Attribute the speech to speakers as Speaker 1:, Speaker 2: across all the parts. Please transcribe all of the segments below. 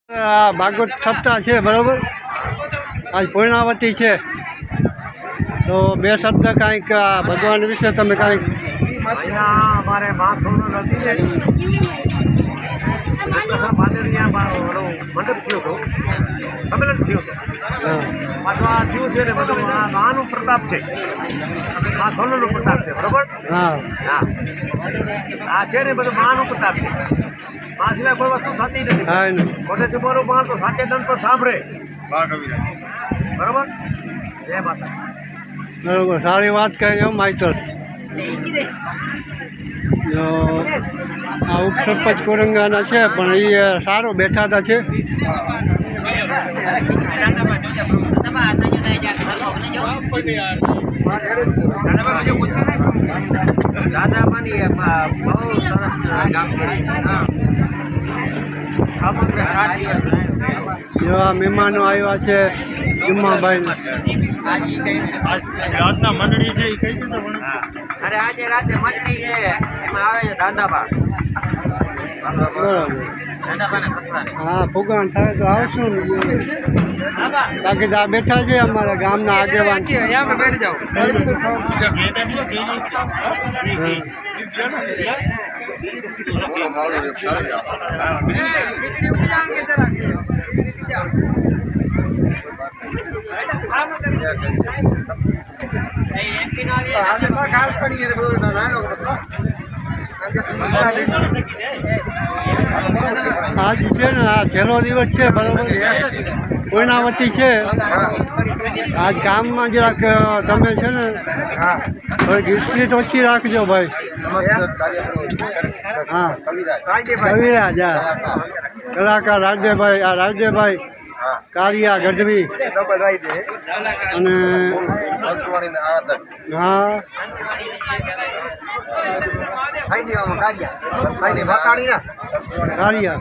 Speaker 1: ભાગવત સપ્તાહ છે બરાબર, આજ પૂર્ણાવતી છે તો બે શબ્દ કાંઈક ભગવાન વિશે તમે કાંઈક.
Speaker 2: અમારે મંડપ થયો હતો, સંમેલન થયું હતું. પાછું આ થયું છે ને બધું માનું પ્રતાપ છે, આ ધોલનો પ્રતાપ છે બરોબર.
Speaker 1: હા
Speaker 2: હા આ છે ને બધું માનું પ્રતાપ છે. આ સિવાય કોઈ વસ્તુ થતી નથી.
Speaker 1: હા
Speaker 2: મોટે તમારો માણસો સાચે દન પર સાંભળે બરોબર. જય માતા.
Speaker 1: બરોબર, સારી વાત કરી એમ માઇતર. જો આ ઉપસરપંચ કોરંગાના છે પણ એ સારો બેઠા હતા છે. જો આ મહેમાનો આવ્યા છે જુમ્માભાઈ.
Speaker 3: રાતના મંડળી છે એ કઈ રીતે
Speaker 4: અરે આજે રાતે મંડળી છે એમાં આવે છે દાદાબા.
Speaker 1: બરાબર, હા ફુગાણ થાય તો આવશું ને. બાકી આ બેઠા છે અમારા ગામના આગેવાન. આજ છે ને આ છેલ્લો દિવસ છે બરાબર, પૂર્ણાવતી છે. આજ કામમાં જરાક તમે છે ને થોડીક સ્પીડ ઓછી રાખજો ભાઈ. હા કવિરાજ, હા કલાકાર રાજદેભાઈ, આ રાજદેભાઈ કારિયા ગઢવી અને હા કારિયા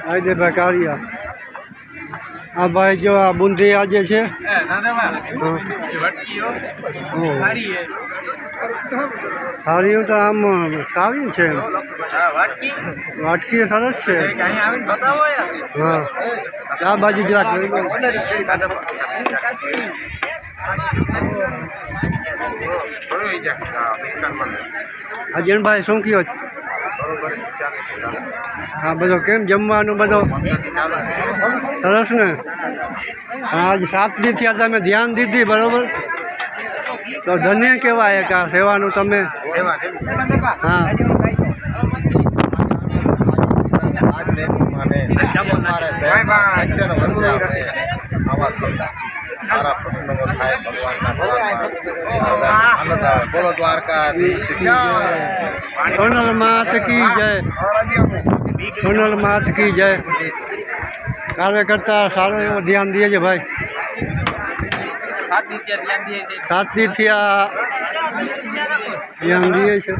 Speaker 1: રાજદેભાઈ કારિયા. આ ભાઈ જો આ બુંદી આજે છે. સારી તો આમ સારી છે, વાટકી સરસ છે. હા આ બાજુ જરાક અજયભાઈ શું કયો? હા બધો કેમ જમવાનું બધો સરસ ને. આજ 7 દી થયા તમે ધ્યાન દીધી બરોબર, તો ધન્ય કહેવાય કે આ સેવાનું તમે. હા
Speaker 2: બોલો દ્વારકાધીશ.
Speaker 1: સોનલ માત કી જય, સોનલ માત કી જય. કાર્યકર્તા સારો એવો ધ્યાન દે છે ભાઈ. 7 દી થયા ધ્યાન દે છે.